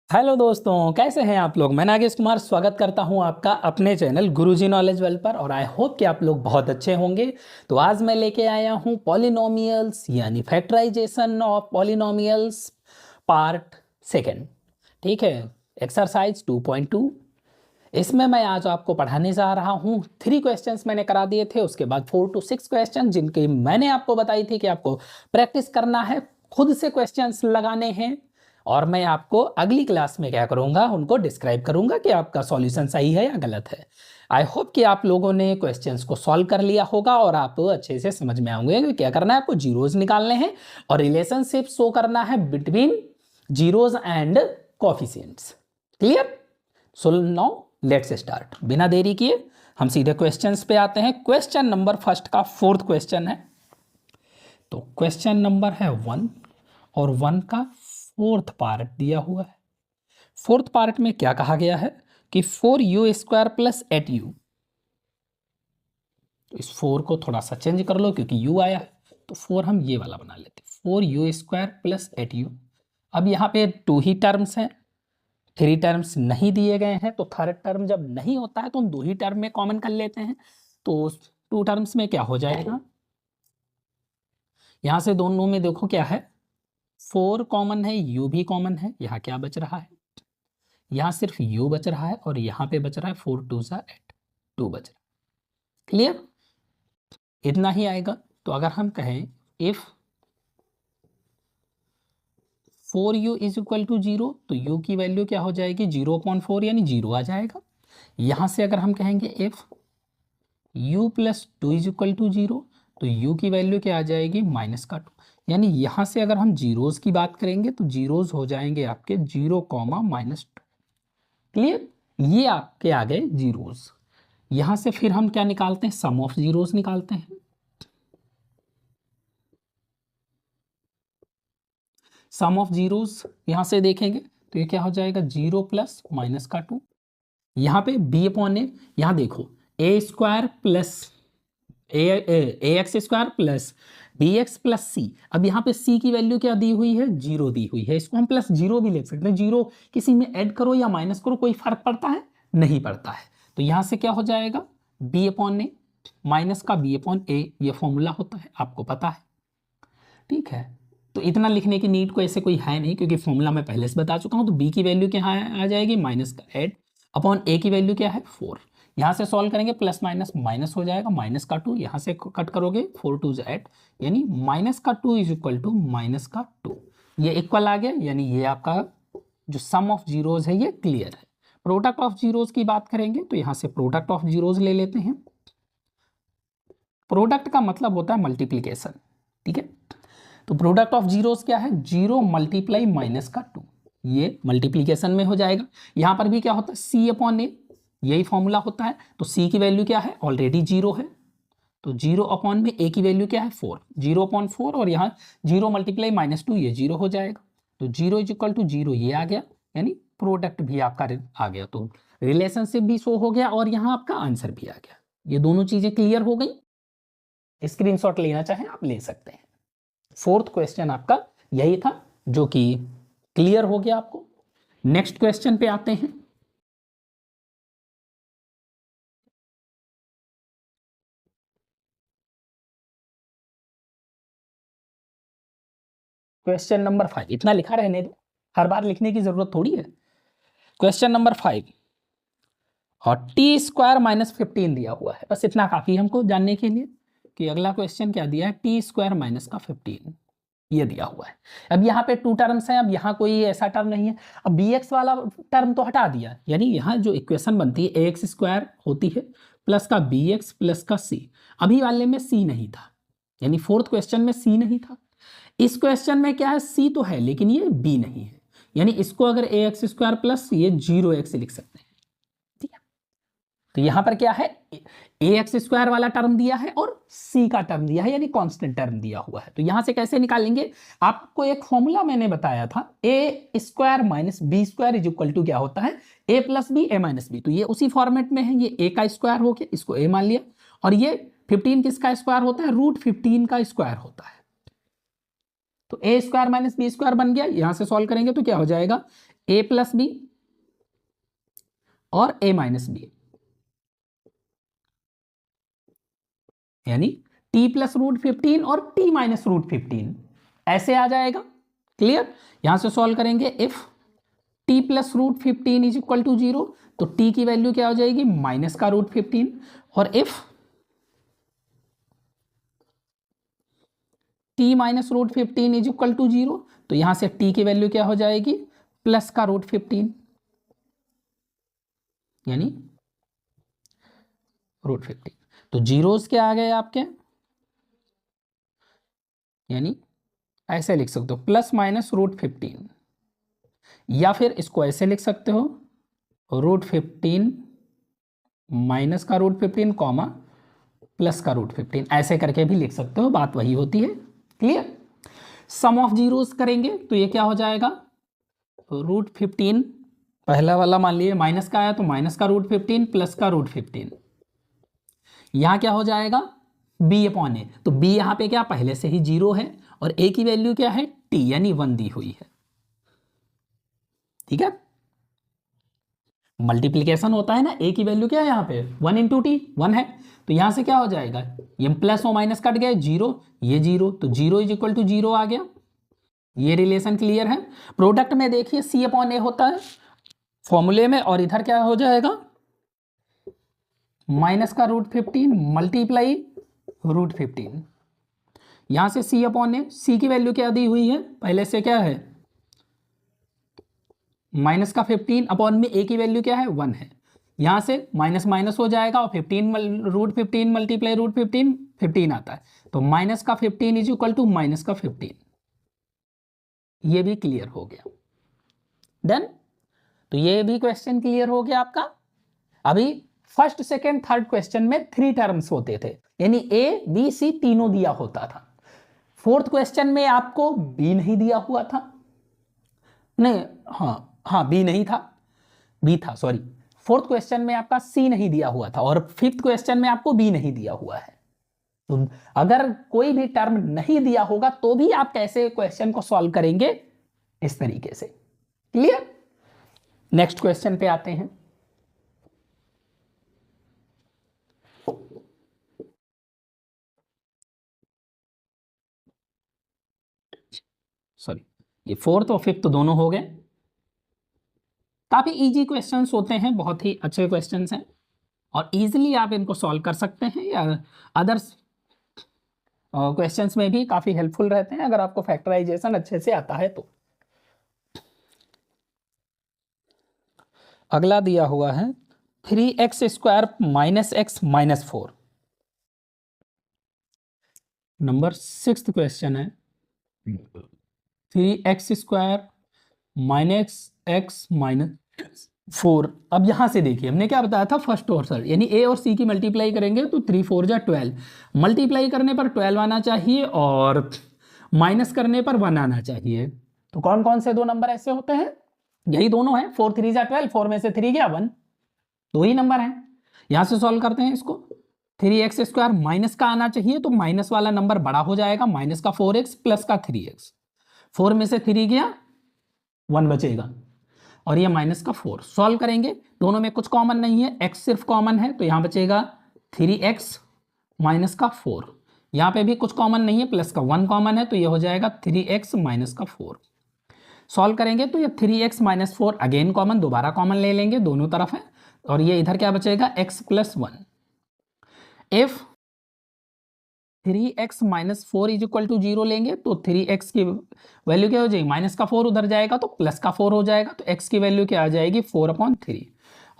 Hello दोस्तों, कैसे हैं आप लोग। मैं नागेश कुमार स्वागत करता हूं आपका अपने चैनल गुरुजी नॉलेज वर्ल्ड पर और आई होप कि आप लोग बहुत अच्छे होंगे। तो आज मैं लेके आया हूं पॉलिनोमियल्स यानी factorization of polynomials part second. ठीक है, एक्सरसाइज 2.2। इसमें मैं आज आपको पढ़ाने जा रहा हूं 3 क्वेश्चंस मैंने करा दिए थे, उसके बाद 4 to 6 क्वेश्चन जिनकी मैंने आपको बताई थी कि आपको प्रैक्टिस करना है, खुद से क्वेश्चंस लगाने हैं और मैं आपको अगली क्लास में क्या करूंगा, उनको डिस्क्राइब करूंगा कि आपका सॉल्यूशन सही है या गलत है। आई होप कि आप लोगों ने क्वेश्चंस को सॉल्व कर लिया होगा और आप अच्छे से समझ में आएंगे कि क्या करना है, आपको जीरोज निकालने हैं और रिलेशनशिप शो करना है between zeros and coefficients. Clear? So now let's start. बिना देरी किए हम सीधे क्वेश्चंस पे आते हैं। क्वेश्चन नंबर फर्स्ट का 4th क्वेश्चन है। तो क्वेश्चन नंबर है 1 और 1 का 4th पार्ट दिया हुआ है। 4th पार्ट में क्या कहा गया है कि 4u² प्लस 8u। तो इस 4 को थोड़ा सा चेंज कर लो क्योंकि u आया है, तो 4 हम ये वाला बना लेते हैं, 4u² प्लस 8u। अब यहाँ पे 2 ही टर्म्स हैं, 3 टर्म्स नहीं दिए गए हैं, तो थर्ड टर्म जब नहीं होता है तो हम 2 ही टर्म में कॉमन कर लेते हैं। तो 2 टर्म्स में क्या हो जाएगा, यहां से दोनों में देखो क्या है, 4 कॉमन है, u भी कॉमन है, यहाँ क्या बच रहा है, यहाँ सिर्फ u बच रहा है और यहाँ पे बच रहा है 4 2 सा 8, 2 बच रहा है। क्लियर? इतना ही आएगा। तो अगर हम कहें if 4u is equal to 0, तो u की वैल्यू क्या हो जाएगी, 0/4 यानी 0 आ जाएगा। यहां से अगर हम कहेंगे if u plus 2 is equal to 0, तो u की वैल्यू क्या आ जाएगी, -2। यानी यहां से अगर हम जीरोज की बात करेंगे तो जीरोज हो जाएंगे आपके 0, -2। क्लियर? ये आपके आ गए जीरोज। यहां से फिर हम क्या निकालते हैं, सम ऑफ जीरोज निकालते हैं। सम ऑफ जीरोज यहां से देखेंगे तो ये क्या हो जाएगा, 0 प्लस -2। यहाँ पे b अपॉन ए, यहाँ देखो a² plus ax² plus bx plus c. अब यहाँ पे c की वैल्यू क्या दी हुई है, 0 दी हुई है, इसको हम प्लस 0 भी लिख सकते हैं। 0 किसी में ऐड करो या माइनस करो कोई फर्क पड़ता है, नहीं पड़ता है। तो यहाँ से क्या हो जाएगा, b अपॉन ए, माइनस का b अपॉन ए, ये फॉर्मूला होता है, आपको पता है। ठीक है, तो इतना लिखने की नीड को ऐसे कोई है नहीं क्योंकि फॉर्मूला मैं पहले से बता चुका हूँ। तो b की वैल्यू क्या आ जाएगी, माइनस का 8 अपॉन a की वैल्यू क्या है, 4। यहाँ से सॉल्व करेंगे, प्लस माइनस माइनस हो जाएगा, -2 यहाँ से कट करोगे, 4 2 8, यानी -2 इज इक्वल टू -2। ये इक्वल आ गया, यानी ये आपका जो सम ऑफ जीरोज है ये क्लियर है। प्रोडक्ट ऑफ जीरोज की बात करेंगे तो यहाँ से प्रोडक्ट ऑफ जीरोज ले लेते हैं। प्रोडक्ट का मतलब होता है मल्टीप्लीकेशन। ठीक है, तो प्रोडक्ट ऑफ जीरोस क्या है, 0 मल्टीप्लाई -2, ये मल्टीप्लीकेशन में हो जाएगा। यहां पर भी क्या होता है, c अपॉन ए, यही फॉर्मूला होता है। तो c की वैल्यू क्या है, ऑलरेडी 0 है, तो 0 अपॉन में a की वैल्यू क्या है, 4, 0/4 और यहाँ 0 मल्टीप्लाई -2, ये 0 हो जाएगा। तो 0 इज इक्वल टू 0 ये आ गया, यानी प्रोडक्ट भी आपका आ गया। तो रिलेशनशिप भी शो हो गया और यहाँ आपका आंसर भी आ गया। ये दोनों चीजें क्लियर हो गई। स्क्रीनशॉट लेना चाहें आप ले सकते हैं। 4th क्वेश्चन आपका यही था जो कि क्लियर हो गया आपको। नेक्स्ट क्वेश्चन पे आते हैं। क्वेश्चन नंबर 5, इतना लिखा रहने दो, हर बार लिखने की जरूरत थोड़ी है। क्वेश्चन नंबर 5 और t² -15 दिया हुआ है, बस इतना काफी हमको जानने के लिए कि अगला क्वेश्चन क्या दिया है, t² -15 ये दिया हुआ है। अब यहाँ पे 2 टर्म्स हैं, अब यहाँ कोई ऐसा टर्म नहीं है। अब bx वाला टर्म तो हटा दिया, यानी यहाँ जो इक्वेशन बनती है ax² होती है प्लस का bx प्लस का c। अभी वाले में c नहीं था, यानी 4th क्वेश्चन में c नहीं था। इस क्वेश्चन में क्या है, c तो है लेकिन ये b नहीं है, यानी इसको अगर ax² प्लस ये 0x लिख सकते हैं। ठीक है, तो यहां पर क्या है, ax² वाला टर्म दिया है और c का टर्म दिया है, यानी कांस्टेंट टर्म दिया हुआ है। तो यहां से कैसे निकालेंगे, आपको एक फॉर्मूला मैंने बताया था, a² - b² is equal to क्या होता है, a plus b a minus b. तो ये उसी फॉर्मेट में है, ये a का स्क्वायर हो गया, इसको a मान लिया, और ये 15 किसका स्क्वायर होता है, √15 का स्क्वायर होता है। तो ए स्क्वायर माइनस बी स्क्वायर बन गया। यहां से सॉल्व करेंगे तो क्या हो जाएगा, ए प्लस बी और ए माइनस बी, यानी टी प्लस रूट 15 और टी माइनस रूट 15 ऐसे आ जाएगा। क्लियर। यहां से सॉल्व करेंगे, if t plus root 15 is equal to 0, तो टी की वैल्यू क्या हो जाएगी, माइनस का रूट 15, और if t minus root 15 is equal to 0, तो यहां से टी की वैल्यू क्या हो जाएगी, प्लस का रूट 15, यानी रूट 15। तो जीरोस क्या आ गए आपके, यानी ऐसे लिख सकते हो प्लस माइनस रूट 15, या फिर इसको ऐसे लिख सकते हो रूट 15 माइनस का रूट 15 कॉमा प्लस का रूट 15, ऐसे करके भी लिख सकते हो, बात वही होती है। क्लियर। सम ऑफ जीरोस करेंगे तो ये क्या हो जाएगा, रूट 15 पहला वाला मान लिए माइनस का आया तो माइनस का रूट 15 प्लस का रूट 15, यहां क्या हो जाएगा b अपॉन ए, तो b यहां पे क्या पहले से ही 0 है और a की वैल्यू क्या है t, यानी 1 दी हुई है। ठीक है, मल्टीप्लीकेशन होता है ना, a की वैल्यू क्या है यहाँ पे 1 इंटू टी, 1 है, तो यहां से क्या हो जाएगा, ये प्लस और माइनस कट गए, 0 ये 0, तो 0 इज इक्वल टू 0 आ गया। ये रिलेशन क्लियर है। प्रोडक्ट में देखिए c अपॉन ए होता है फॉर्मूले में, और इधर क्या हो जाएगा माइनस का रूट 15 मल्टीप्लाई रूट 15, यहां से c अपॉन ए, c की वैल्यू क्या दी हुई है पहले से, क्या है माइनस का 15 अपॉन में a की वैल्यू क्या है 1 है, यहां से माइनस माइनस हो जाएगा और 15 रूट 15 मल्टीप्लाई रूट 15 15 आता है, तो माइनस का 15 इज इक्वल टू माइनस का 15। ये भी क्लियर हो गया। डन। तो ये भी क्वेश्चन क्लियर हो गया आपका। अभी फर्स्ट सेकेंड थर्ड क्वेश्चन में 3 टर्म्स होते थे, यानी ए बी सी तीनों दिया होता था। फोर्थ क्वेश्चन में आपको बी नहीं दिया हुआ था, नहीं हाँ बी नहीं था, बी था सॉरी। फोर्थ क्वेश्चन में आपका सी नहीं दिया हुआ था और फिफ्थ क्वेश्चन में आपको बी नहीं दिया हुआ है। तो अगर कोई भी टर्म नहीं दिया होगा तो भी आप कैसे क्वेश्चन को सॉल्व करेंगे, इस तरीके से। क्लियर। नेक्स्ट क्वेश्चन पे आते हैं। सॉरी, ये फोर्थ और फिफ्थ दोनों हो गए। काफी इजी क्वेश्चंस होते हैं, बहुत ही अच्छे क्वेश्चंस हैं और इजीली आप इनको सॉल्व कर सकते हैं, या अदर्स क्वेश्चंस में भी काफी हेल्पफुल रहते हैं अगर आपको फैक्टराइजेशन अच्छे से आता है तो। अगला दिया हुआ है 3x² minus x minus 4। Number 6th question है 3x² माइनस एक्स माइनस 4। अब यहां से देखिए हमने क्या बताया था, फर्स्ट और थर्ड, यानी ए और सी की मल्टीप्लाई करेंगे तो 3 4 जा 12, मल्टीप्लाई करने पर 12 आना चाहिए और माइनस करने पर 1 आना चाहिए। तो कौन कौन से दो नंबर ऐसे होते हैं, यही दोनों हैं, 4 3 जा 12, 4 में से 3 गया 1, दो ही नंबर हैं। यहां से सॉल्व करते हैं इसको, 3x² माइनस का आना चाहिए तो माइनस वाला नंबर बड़ा हो जाएगा, माइनस का 4x प्लस का 3x, 4 में से 3 गया 1 बचेगा और ये माइनस का 4। सॉल्व करेंगे, दोनों में कुछ कॉमन नहीं है, x सिर्फ कॉमन है तो यहां बचेगा 3x माइनस का 4, यहां पे भी कुछ कॉमन नहीं है, प्लस का 1 कॉमन है तो ये हो जाएगा 3x माइनस का 4। सॉल्व करेंगे तो ये 3x माइनस 4 अगेन कॉमन, दोबारा कॉमन ले लेंगे, दोनों तरफ है, और ये इधर क्या बचेगा x plus 1। If 3x minus 4 is equal to 0 लेंगे तो 3x की वैल्यू क्या हो जाएगी, माइनस का 4 उधर जाएगा तो प्लस का 4 हो जाएगा, तो x की वैल्यू क्या आ जाएगी 4/3।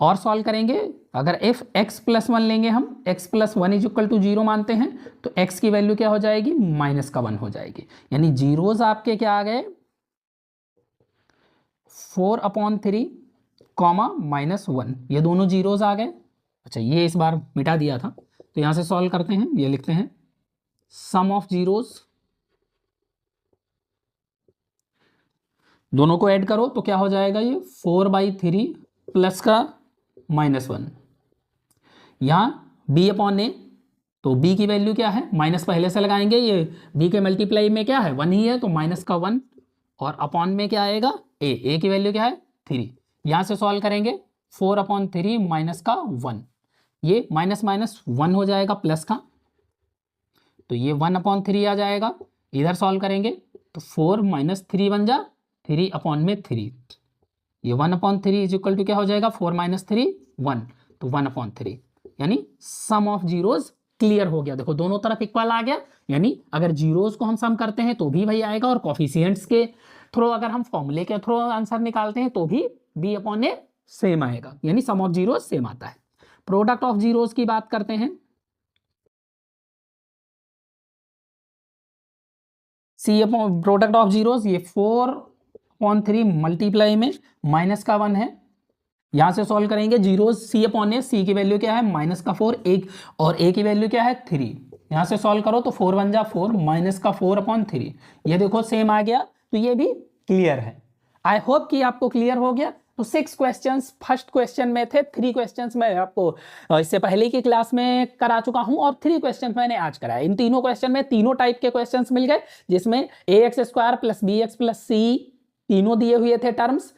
और सॉल्व करेंगे, अगर इफ x प्लस 1 लेंगे हम, x plus 1 is equal to 0 मानते हैं तो x की वैल्यू क्या हो जाएगी, माइनस का 1 हो जाएगी, यानी जीरोज आपके क्या आ गए 4/3 कॉमा माइनस 1, ये दोनों जीरोज आ गए। अच्छा ये इस बार मिटा दिया था, तो यहां से सॉल्व करते हैं, ये लिखते हैं सम ऑफ जीरोज, दोनों को ऐड करो तो क्या हो जाएगा, ये 4/3 प्लस का -1, यहां b अपॉन ए तो b की वैल्यू क्या है, माइनस पहले से लगाएंगे, ये b के मल्टीप्लाई में क्या है 1 ही है, तो माइनस का 1 और अपॉन में क्या आएगा a की वैल्यू क्या है 3। यहाँ से सॉल्व करेंगे 4/3 माइनस का 1, ये माइनस माइनस 1 हो जाएगा प्लस का, तो ये 1/3 आ जाएगा। इधर सॉल्व करेंगे तो 4 माइनस 3 बन जा 3 में 3, ये 1/3 इज इक्वल टू क्या हो जाएगा 4 माइनस 3 1, तो 1/3, यानी सम ऑफ जीरोज क्लियर हो गया। देखो दोनों तरफ इक्वल आ गया, यानी अगर जीरोज को हम सम करते हैं तो भी वही आएगा, और कॉफिशिएंट्स के थ्रू अगर हम फॉर्मूले के थ्रू आंसर निकालते हैं तो भी b/a सेम आएगा, यानी सम ऑफ जीरोज सेम आता है। प्रोडक्ट ऑफ जीरोज की बात करते हैं, सी अपॉन प्रोडक्ट ऑफ जीरोज, ये 4/3 मल्टीप्लाई में माइनस का 1 है। यहां से सॉल्व करेंगे जीरोज c/a, c की वैल्यू क्या है माइनस का 4 एक, और a की वैल्यू क्या है 3। यहां से सॉल्व करो तो 4 बन जा 4 माइनस का 4/3, ये देखो सेम आ गया, तो ये भी क्लियर है। आई होप कि आपको क्लियर हो गया। तो 6 क्वेश्चंस फर्स्ट क्वेश्चन में थे, 3 क्वेश्चंस मैं आपको इससे पहले की क्लास में करा चुका हूं, और 3 क्वेश्चंस मैंने आज कराया। इन तीनों क्वेश्चन में तीनों टाइप के क्वेश्चंस मिल गए, जिसमें ax² plus bx plus c तीनों दिए हुए थे टर्म्स।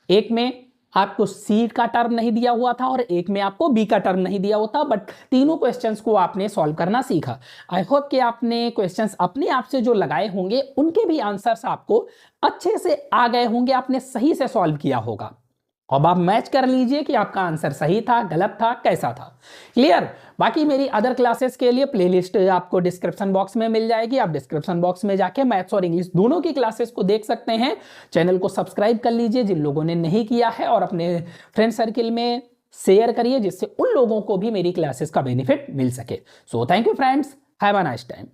एक में आपको सी का टर्म नहीं दिया हुआ था और एक में आपको बी का टर्म नहीं दिया होता, बट तीनों क्वेश्चंस को आपने सॉल्व करना सीखा। आई होप कि आपने क्वेश्चंस अपने आप से जो लगाए होंगे उनके भी आंसर्स आपको अच्छे से आ गए होंगे, आपने सही से सॉल्व किया होगा। अब आप मैच कर लीजिए कि आपका आंसर सही था, गलत था, कैसा था। क्लियर। बाकी मेरी अदर क्लासेस के लिए प्लेलिस्ट आपको डिस्क्रिप्शन बॉक्स में मिल जाएगी, आप डिस्क्रिप्शन बॉक्स में जाके मैथ्स और इंग्लिश दोनों की क्लासेस को देख सकते हैं। चैनल को सब्सक्राइब कर लीजिए जिन लोगों ने नहीं किया है, और अपने फ्रेंड सर्किल में शेयर करिए, जिससे उन लोगों को भी मेरी क्लासेस का बेनिफिट मिल सके। So thank you friends, have a nice time.